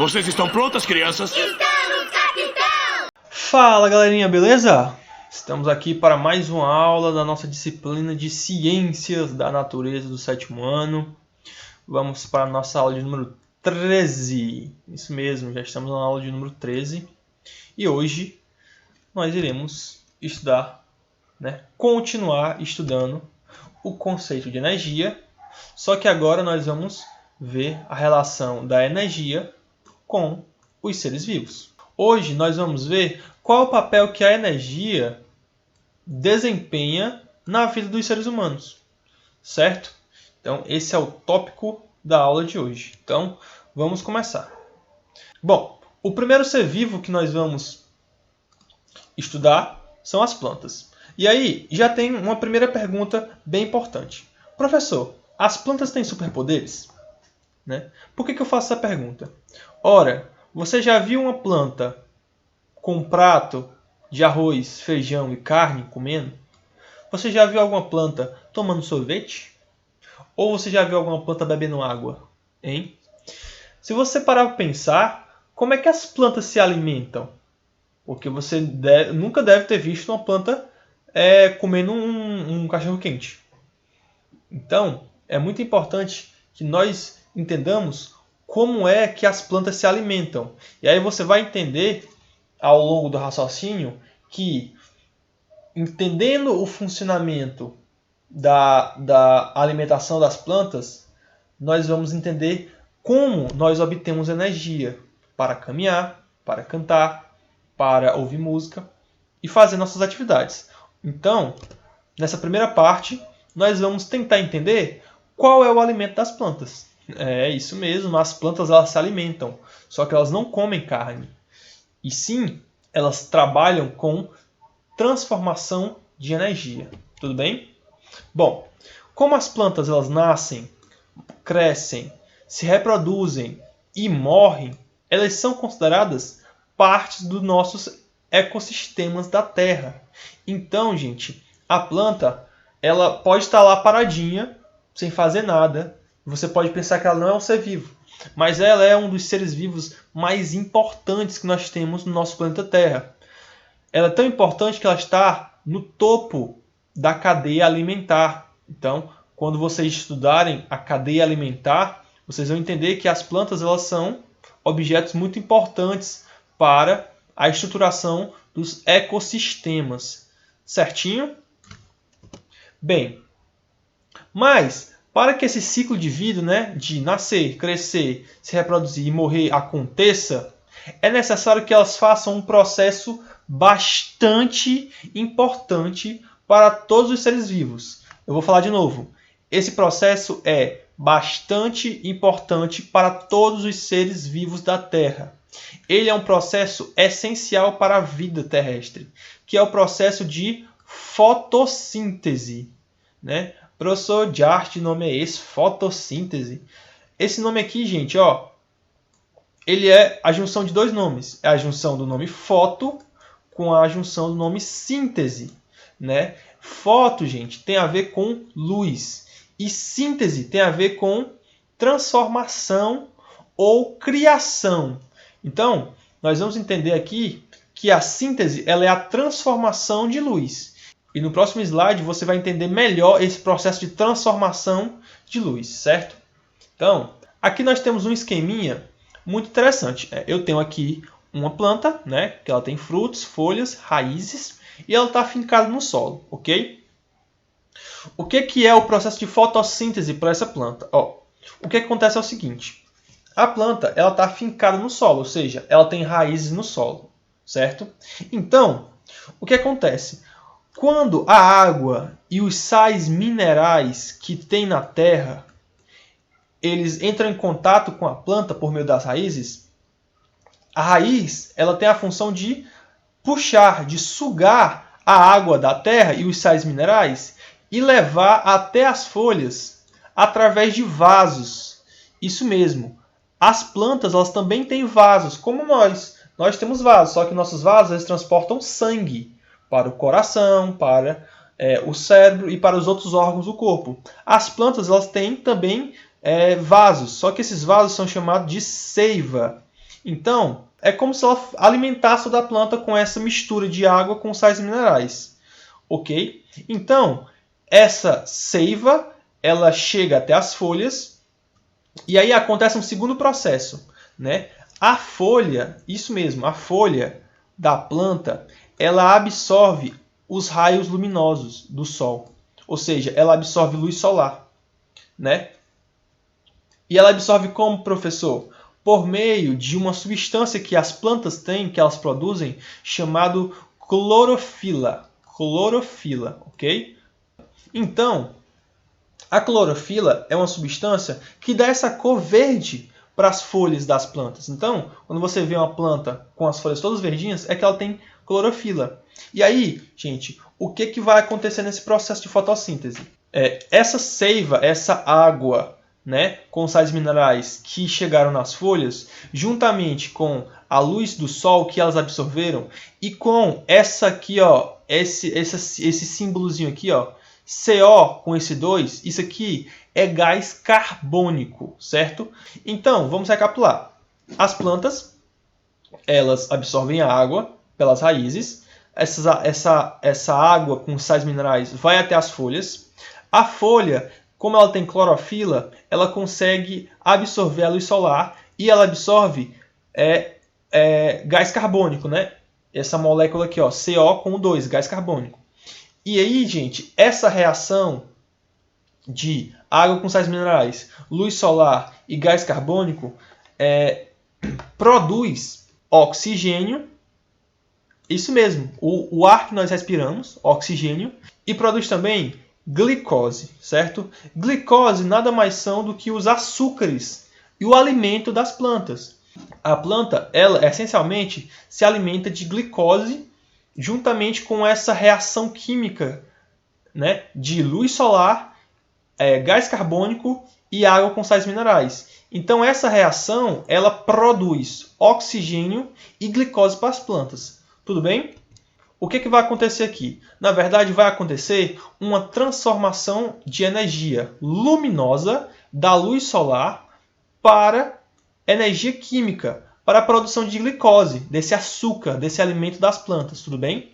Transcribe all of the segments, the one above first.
Vocês estão prontas, crianças? Estamos, capitão! Fala, galerinha, beleza? Estamos aqui para mais uma aula da nossa disciplina de Ciências da Natureza do 7º ano. Vamos para a nossa aula de número 13. Isso mesmo, já estamos na aula de número 13. E hoje nós iremos estudar, continuar estudando o conceito de energia. Só que agora nós vamos ver a relação da energia com os seres vivos. Hoje nós vamos ver qual é o papel que a energia desempenha na vida dos seres humanos, certo? Então esse é o tópico da aula de hoje. Então vamos começar. Bom, o primeiro ser vivo que nós vamos estudar são as plantas. E aí já tem uma primeira pergunta bem importante. Professor, as plantas têm superpoderes? Por que eu faço essa pergunta? Ora, você já viu uma planta com um prato de arroz, feijão e carne comendo? Você já viu alguma planta tomando sorvete? Ou você já viu alguma planta bebendo água? Hein? Se você parar para pensar, como é que as plantas se alimentam? Porque você nunca deve ter visto uma planta comendo um cachorro-quente. Então, é muito importante que nós entendamos como é que as plantas se alimentam. E aí você vai entender ao longo do raciocínio que, entendendo o funcionamento da alimentação das plantas, nós vamos entender como nós obtemos energia para caminhar, para cantar, para ouvir música e fazer nossas atividades. Então, nessa primeira parte, nós vamos tentar entender qual é o alimento das plantas. É isso mesmo, as plantas elas se alimentam, só que elas não comem carne. E sim, elas trabalham com transformação de energia. Tudo bem? Bom, como as plantas elas nascem, crescem, se reproduzem e morrem, elas são consideradas partes dos nossos ecossistemas da Terra. Então, gente, a planta ela pode estar lá paradinha, sem fazer nada. Você pode pensar que ela não é um ser vivo, mas ela é um dos seres vivos mais importantes que nós temos no nosso planeta Terra. Ela é tão importante que ela está no topo da cadeia alimentar. Então, quando vocês estudarem a cadeia alimentar, vocês vão entender que as plantas elas são objetos muito importantes para a estruturação dos ecossistemas. Certinho? Bem, mas para que esse ciclo de vida, de nascer, crescer, se reproduzir e morrer aconteça, é necessário que elas façam um processo bastante importante para todos os seres vivos. Eu vou falar de novo. Esse processo é bastante importante para todos os seres vivos da Terra. Ele é um processo essencial para a vida terrestre, que é o processo de fotossíntese. Professor de arte, nome é esse? Fotossíntese. Esse nome aqui, gente, ele é a junção de dois nomes. É a junção do nome foto com a junção do nome síntese. Foto, gente, tem a ver com luz. E síntese tem a ver com transformação ou criação. Então, nós vamos entender aqui que a síntese ela é a transformação de luz. E no próximo slide você vai entender melhor esse processo de transformação de luz, certo? Então, aqui nós temos um esqueminha muito interessante. Eu tenho aqui uma planta, que ela tem frutos, folhas, raízes, e ela está fincada no solo, ok? O que é o processo de fotossíntese para essa planta? O que acontece é o seguinte. A planta ela está fincada no solo, ou seja, ela tem raízes no solo, certo? Então, o que acontece? Quando a água e os sais minerais que tem na terra, eles entram em contato com a planta por meio das raízes, a raiz ela tem a função de puxar, de sugar a água da terra e os sais minerais e levar até as folhas através de vasos. Isso mesmo. As plantas elas também têm vasos, como nós. Nós temos vasos, só que nossos vasos eles transportam sangue para o coração, para o cérebro e para os outros órgãos do corpo. As plantas elas têm também vasos, só que esses vasos são chamados de seiva. Então, é como se ela alimentasse toda a planta com essa mistura de água com sais minerais. Ok? Então, essa seiva, ela chega até as folhas e aí acontece um segundo processo, né? A folha, isso mesmo, a folha da planta, ela absorve os raios luminosos do sol. Ou seja, ela absorve luz solar, né? E ela absorve como, professor? Por meio de uma substância que as plantas têm, que elas produzem, chamado clorofila. Clorofila, ok? Então, a clorofila é uma substância que dá essa cor verde para as folhas das plantas. Então, quando você vê uma planta com as folhas todas verdinhas, é que ela tem clorofila. E aí, gente, o que vai acontecer nesse processo de fotossíntese? Essa seiva, essa água, né, com sais minerais que chegaram nas folhas, juntamente com a luz do sol que elas absorveram e com essa aqui, ó, esse símbolozinho aqui, ó, CO com esse 2, isso aqui é gás carbônico, certo? Então, vamos recapitular. As plantas, elas absorvem a água pelas raízes, essa água com sais minerais vai até as folhas. A folha, como ela tem clorofila, ela consegue absorver a luz solar e ela absorve gás carbônico, né? Essa molécula aqui, ó, CO com 2, gás carbônico. E aí, gente, essa reação de água com sais minerais, luz solar e gás carbônico produz oxigênio, isso mesmo, o ar que nós respiramos, oxigênio, e produz também glicose, certo? Glicose nada mais são do que os açúcares e o alimento das plantas. A planta, ela essencialmente se alimenta de glicose juntamente com essa reação química, né, de luz solar, gás carbônico e água com sais minerais. Então essa reação ela produz oxigênio e glicose para as plantas. Tudo bem? O que vai acontecer aqui? Na verdade, vai acontecer uma transformação de energia luminosa da luz solar para energia química, para a produção de glicose, desse açúcar, desse alimento das plantas. Tudo bem?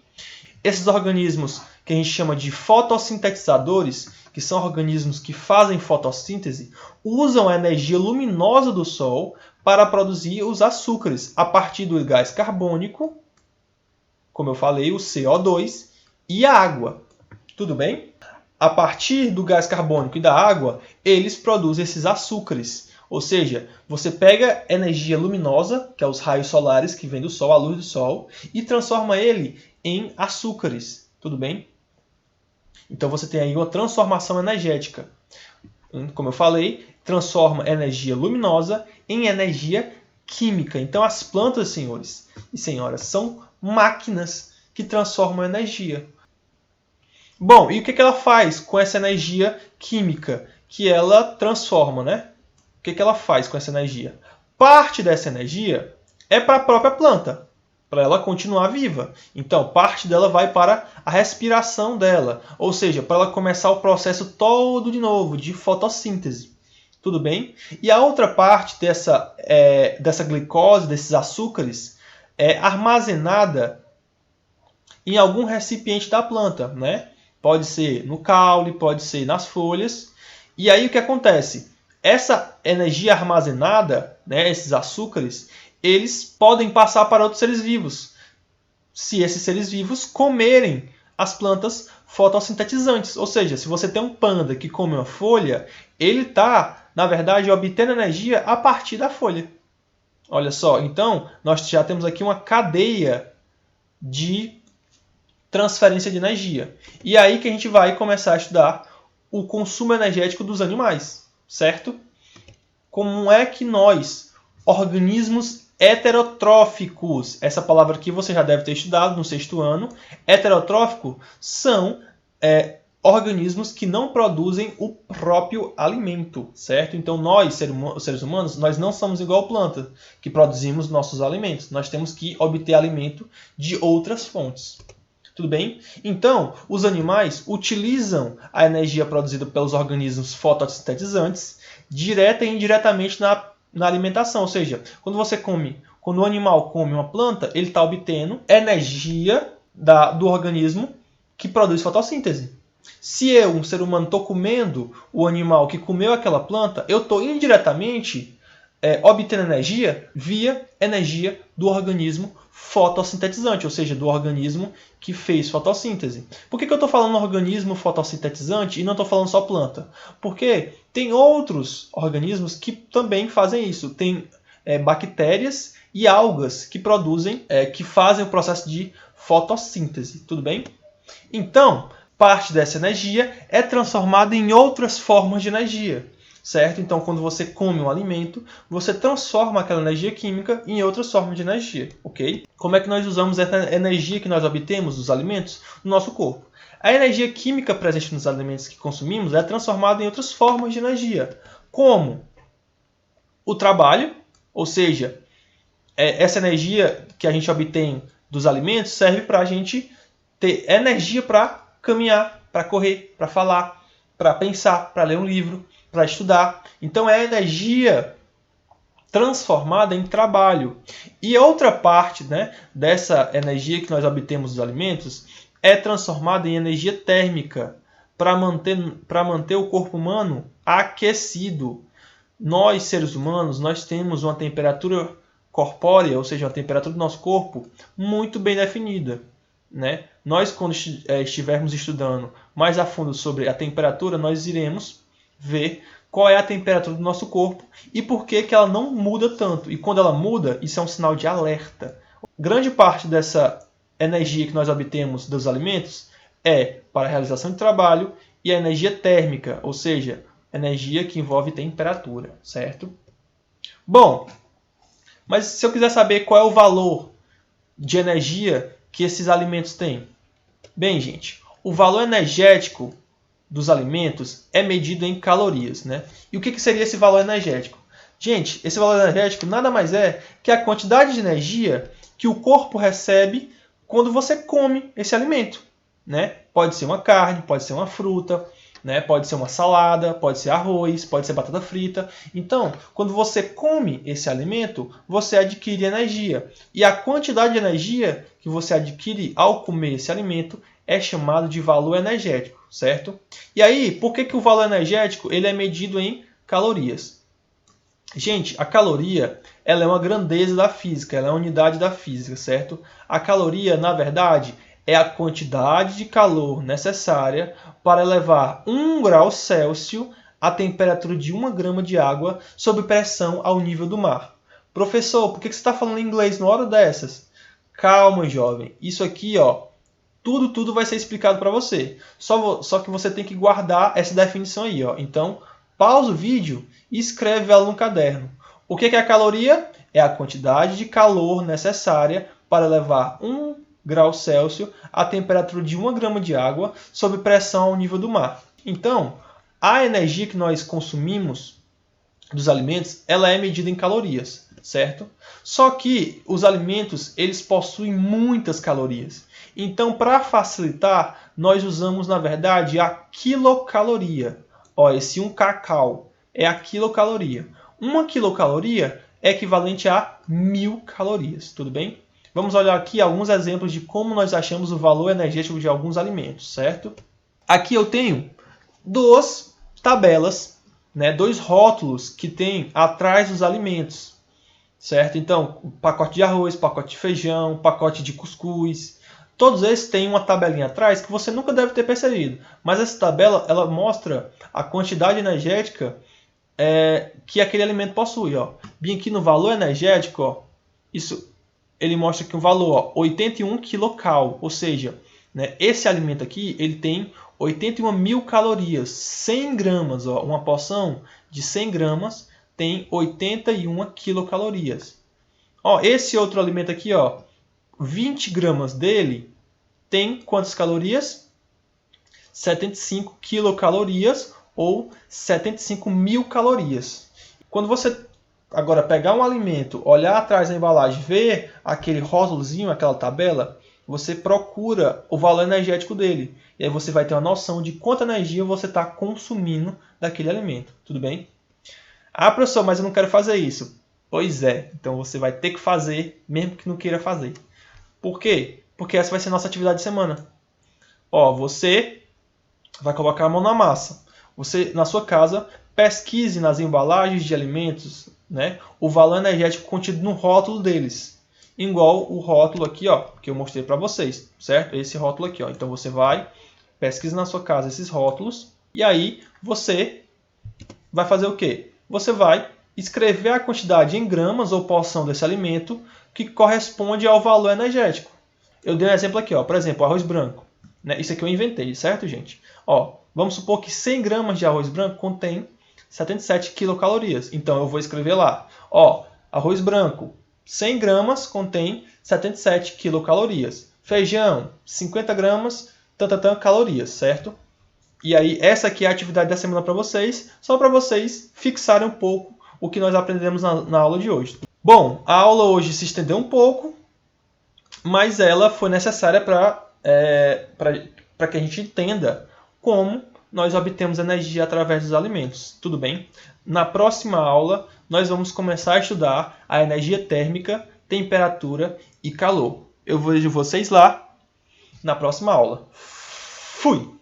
Esses organismos que a gente chama de fotossintetizadores, que são organismos que fazem fotossíntese, usam a energia luminosa do Sol para produzir os açúcares a partir do gás carbônico, como eu falei, o CO2, e a água. Tudo bem? A partir do gás carbônico e da água, eles produzem esses açúcares. Ou seja, você pega energia luminosa, que é os raios solares que vêm do Sol, a luz do Sol, e transforma ele em açúcares. Tudo bem? Então você tem aí uma transformação energética. Como eu falei, transforma energia luminosa em energia química. Então as plantas, senhores e senhoras, são máquinas que transformam energia. Bom, e o que ela faz com essa energia química que ela transforma, né? O que ela faz com essa energia? Parte dessa energia é para a própria planta, para ela continuar viva. Então, parte dela vai para a respiração dela, ou seja, para ela começar o processo todo de novo, de fotossíntese. Tudo bem? E a outra parte dessa glicose, desses açúcares, é armazenada em algum recipiente da planta, né? Pode ser no caule, pode ser nas folhas. E aí o que acontece? Essa energia armazenada, né, esses açúcares, eles podem passar para outros seres vivos, se esses seres vivos comerem as plantas fotossintetizantes. Ou seja, se você tem um panda que come uma folha, ele está, na verdade, obtendo energia a partir da folha. Olha só, então nós já temos aqui uma cadeia de transferência de energia. E aí que a gente vai começar a estudar o consumo energético dos animais, certo? Como é que nós, organismos heterotróficos, essa palavra aqui você já deve ter estudado no 6º ano, heterotrófico são organismos que não produzem o próprio alimento, certo? Então nós, seres humanos, nós não somos igual planta, que produzimos nossos alimentos. Nós temos que obter alimento de outras fontes. Tudo bem? Então, os animais utilizam a energia produzida pelos organismos fotossintetizantes direta e indiretamente na alimentação. Ou seja, quando o animal come uma planta, ele está obtendo energia do organismo que produz fotossíntese. Se eu, um ser humano, estou comendo o animal que comeu aquela planta, eu estou indiretamente obtendo energia via energia do organismo fotossintetizante, ou seja, do organismo que fez fotossíntese. Por que eu estou falando organismo fotossintetizante e não estou falando só planta? Porque tem outros organismos que também fazem isso. Tem bactérias e algas que que fazem o processo de fotossíntese. Tudo bem? Então, parte dessa energia é transformada em outras formas de energia. Certo? Então, quando você come um alimento, você transforma aquela energia química em outras formas de energia, ok? Como é que nós usamos essa energia que nós obtemos dos alimentos no nosso corpo? A energia química presente nos alimentos que consumimos é transformada em outras formas de energia, como o trabalho, ou seja, essa energia que a gente obtém dos alimentos serve para a gente ter energia para caminhar, para correr, para falar, para pensar, para ler um livro, para estudar. Então é energia transformada em trabalho. E outra parte, né, dessa energia que nós obtemos dos alimentos é transformada em energia térmica para manter o corpo humano aquecido. Nós, seres humanos, nós temos uma temperatura corpórea, ou seja, a temperatura do nosso corpo, muito bem definida. Né? Nós, quando estivermos estudando mais a fundo sobre a temperatura, nós iremos ver qual é a temperatura do nosso corpo e por que ela não muda tanto. E quando ela muda, isso é um sinal de alerta. Grande parte dessa energia que nós obtemos dos alimentos é para a realização de trabalho e a energia térmica, ou seja, energia que envolve temperatura, certo? Bom, mas se eu quiser saber qual é o valor de energia que esses alimentos têm? Bem, gente, o valor energético dos alimentos é medido em calorias, né? E o que seria esse valor energético? Gente, esse valor energético nada mais é que a quantidade de energia que o corpo recebe quando você come esse alimento, né? Pode ser uma carne, pode ser uma fruta, né? Pode ser uma salada, pode ser arroz, pode ser batata frita. Então, quando você come esse alimento, você adquire energia. E a quantidade de energia que você adquire ao comer esse alimento é chamado de valor energético, certo? E aí, por que o valor energético ele é medido em calorias? Gente, a caloria ela é uma grandeza da física, ela é uma unidade da física, certo? A caloria, na verdade, é a quantidade de calor necessária para elevar 1 grau Celsius a temperatura de 1 grama de água sob pressão ao nível do mar. Professor, por que você está falando inglês na hora dessas? Calma, jovem. Isso aqui, ó, tudo vai ser explicado para você. Só que você tem que guardar essa definição aí, ó. Então, pausa o vídeo e escreve ela no caderno. O que é a caloria? É a quantidade de calor necessária para elevar 1 grau Celsius a temperatura de 1 grama de água sob pressão ao nível do mar. Então, a energia que nós consumimos dos alimentos, ela é medida em calorias, certo? Só que os alimentos, eles possuem muitas calorias. Então, para facilitar, nós usamos, na verdade, a quilocaloria. Ó, esse 1 kcal é a quilocaloria. 1 quilocaloria é equivalente a 1000 calorias, tudo bem? Vamos olhar aqui alguns exemplos de como nós achamos o valor energético de alguns alimentos, certo? Aqui eu tenho 2 tabelas, né, 2 rótulos que tem atrás dos alimentos, certo? Então, pacote de arroz, pacote de feijão, pacote de cuscuz, todos esses têm uma tabelinha atrás que você nunca deve ter percebido. Mas essa tabela ela mostra a quantidade energética que aquele alimento possui. Ó. Bem aqui no valor energético, ó, ele mostra que o valor, ó, 81 kcal, ou seja, né, esse alimento aqui ele tem 81.000 calorias, 100 gramas, ó, uma porção de 100 gramas tem 81 quilocalorias. Ó, esse outro alimento aqui, ó, 20 gramas dele tem quantas calorias? 75 quilocalorias ou 75.000 calorias. Quando você agora pegar um alimento, olhar atrás da embalagem, ver aquele rótulozinho, aquela tabela, você procura o valor energético dele. E aí você vai ter uma noção de quanta energia você está consumindo daquele alimento. Tudo bem? Ah, professor, mas eu não quero fazer isso. Pois é, então você vai ter que fazer, mesmo que não queira fazer. Por quê? Porque essa vai ser a nossa atividade de semana. Ó, você vai colocar a mão na massa. Você, na sua casa, pesquise nas embalagens de alimentos, né, o valor energético contido no rótulo deles. Igual o rótulo aqui, ó, que eu mostrei para vocês, certo? Esse rótulo aqui, ó. Então você vai, pesquisa na sua casa esses rótulos e aí você vai fazer o quê? Você vai escrever a quantidade em gramas ou porção desse alimento que corresponde ao valor energético. Eu dei um exemplo aqui, ó, por exemplo, arroz branco. Né? Isso aqui eu inventei, certo, gente? Ó, vamos supor que 100 gramas de arroz branco contém 77 quilocalorias. Então eu vou escrever lá, ó, arroz branco, 100 gramas contém 77 quilocalorias. Feijão, 50 gramas, calorias, certo? E aí, essa aqui é a atividade da semana para vocês, só para vocês fixarem um pouco o que nós aprendemos na aula de hoje. Bom, a aula hoje se estendeu um pouco, mas ela foi necessária para que a gente entenda como nós obtemos energia através dos alimentos. Tudo bem? Na próxima aula, nós vamos começar a estudar a energia térmica, temperatura e calor. Eu vejo vocês lá na próxima aula. Fui!